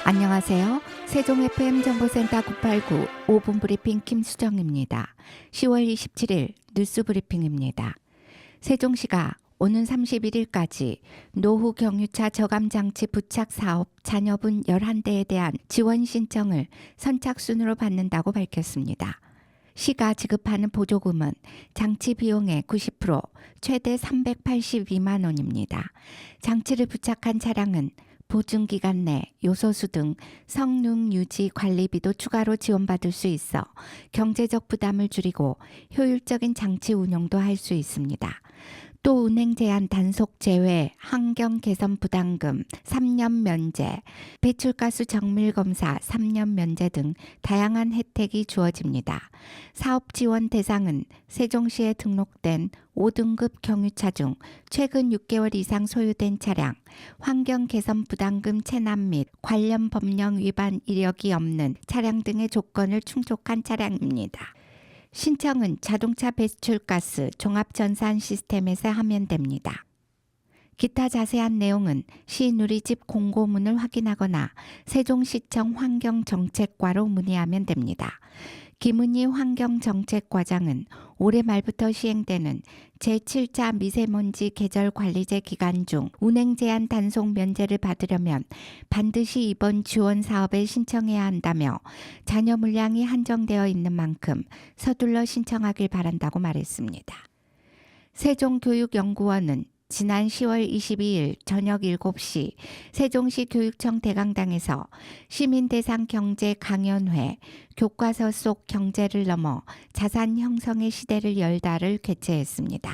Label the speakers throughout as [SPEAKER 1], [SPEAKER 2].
[SPEAKER 1] 안녕하세요. 세종 FM 정보센터 989 5분 브리핑 김수정입니다. 10월 27일 뉴스 브리핑입니다. 세종시가 오는 31일까지 노후 경유차 저감장치 부착 사업 잔여분 11대에 대한 지원 신청을 선착순으로 받는다고 밝혔습니다. 시가 지급하는 보조금은 장치 비용의 90%, 최대 382만 원입니다. 장치를 부착한 차량은 보증기간 내 요소수 등 성능 유지 관리비도 추가로 지원받을 수 있어 경제적 부담을 줄이고 효율적인 장치 운영도 할 수 있습니다. 또 운행 제한 단속 제외, 환경 개선 부담금 3년 면제, 배출가스 정밀 검사 3년 면제 등 다양한 혜택이 주어집니다. 사업 지원 대상은 세종시에 등록된 5등급 경유차 중 최근 6개월 이상 소유된 차량, 환경 개선 부담금 체납 및 관련 법령 위반 이력이 없는 차량 등의 조건을 충족한 차량입니다. 신청은 자동차 배출가스 종합전산 시스템에서 하면 됩니다. 기타 자세한 내용은 시 누리집 공고문을 확인하거나 세종시청 환경정책과로 문의하면 됩니다. 김은희 환경정책과장은 올해 말부터 시행되는 제7차 미세먼지 계절관리제 기간 중 운행 제한 단속 면제를 받으려면 반드시 이번 지원 사업에 신청해야 한다며 잔여 물량이 한정되어 있는 만큼 서둘러 신청하길 바란다고 말했습니다. 세종교육연구원은 지난 10월 22일 저녁 7시 세종시 교육청 대강당에서 시민대상 경제 강연회 교과서 속 경제를 넘어 자산 형성의 시대를 열다를 개최했습니다.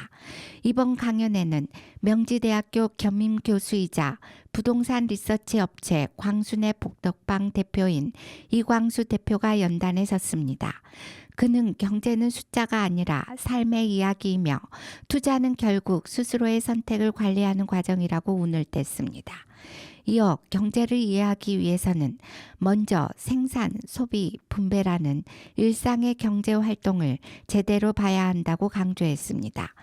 [SPEAKER 1] 이번 강연회는 명지대학교 겸임 교수이자 부동산 리서치 업체 광순의 복덕방 대표인 이광수 대표가 연단에 섰습니다. 그는 경제는 숫자가 아니라 삶의 이야기이며 투자는 결국 스스로의 선택을 관리하는 과정이라고 운을 뗐습니다. 이어 경제를 이해하기 위해서는 먼저 생산, 소비, 분배라는 일상의 경제 활동을 제대로 봐야 한다고 강조했습니다.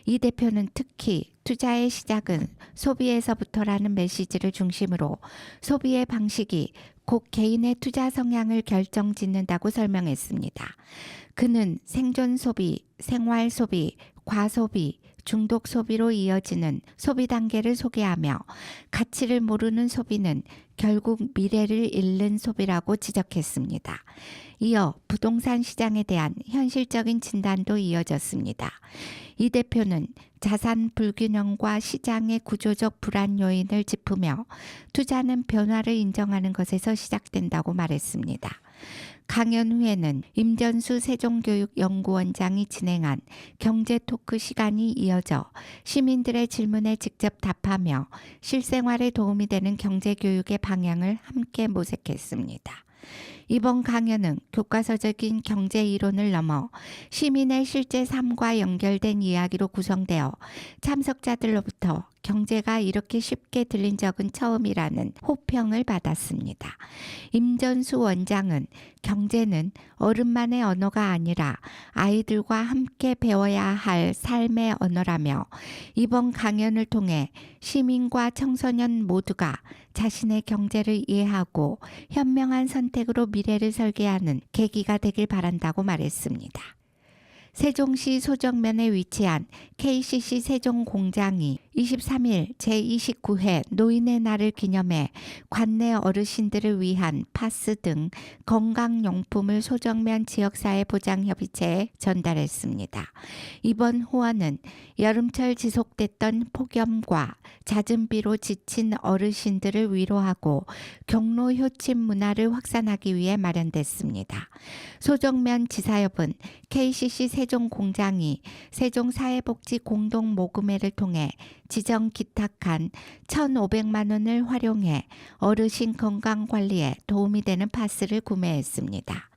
[SPEAKER 1] 이 대표는 특히 투자의 시작은 소비에서부터라는 메시지를 중심으로 소비의 방식이 곧 개인의 투자 성향을 결정짓는다고 설명했습니다. 그는 생존 소비, 생활 소비, 과소비, 중독 소비로 이어지는 소비 단계를 소개하며 가치를 모르는 소비는 결국 미래를 잃는 소비라고 지적했습니다. 이어 부동산 시장에 대한 현실적인 진단도 이어졌습니다. 이 대표는 자산 불균형과 시장의 구조적 불안 요인을 짚으며 투자는 변화를 인정하는 것에서 시작된다고 말했습니다. 강연 후에는 임전수 세종교육연구원장이 진행한 경제 토크 시간이 이어져 시민들의 질문에 직접 답하며 실생활에 도움이 되는 경제교육의 방향을 함께 모색했습니다. 이번 강연은 교과서적인 경제 이론을 넘어 시민의 실제 삶과 연결된 이야기로 구성되어 참석자들로부터 경제가 이렇게 쉽게 들린 적은 처음이라는 호평을 받았습니다. 임전수 원장은 경제는 어른만의 언어가 아니라 아이들과 함께 배워야 할 삶의 언어라며 이번 강연을 통해 시민과 청소년 모두가 자신의 경제를 이해하고 현명한 선택으로 미래를 설계하는 계기가 되길 바란다고 말했습니다. 세종시 소정면에 위치한 KCC 세종공장이 23일 제29회 노인의 날을 기념해 관내 어르신들을 위한 파스 등 건강용품을 소정면 지역사회보장협의체에 전달했습니다. 이번 후원은 여름철 지속됐던 폭염과 잦은 비로 지친 어르신들을 위로하고 경로 효침 문화를 확산하기 위해 마련됐습니다. 소정면 지사협은 KCC 세종공장이 세종사회복지 공동모금회를 통해 지정 기탁한 1,500만 원을 활용해 어르신 건강관리에 도움이 되는 파스를 구매했습니다.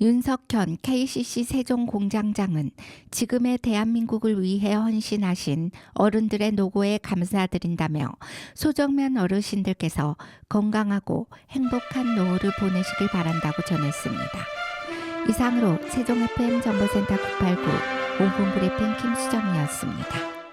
[SPEAKER 1] 윤석현 KCC 세종공장장은 지금의 대한민국을 위해 헌신하신 어른들의 노고에 감사드린다며 소정면 어르신들께서 건강하고 행복한 노후를 보내시길 바란다고 전했습니다. 이상으로 세종 FM 정보센터 989 5분 브리핑 김수정이었습니다.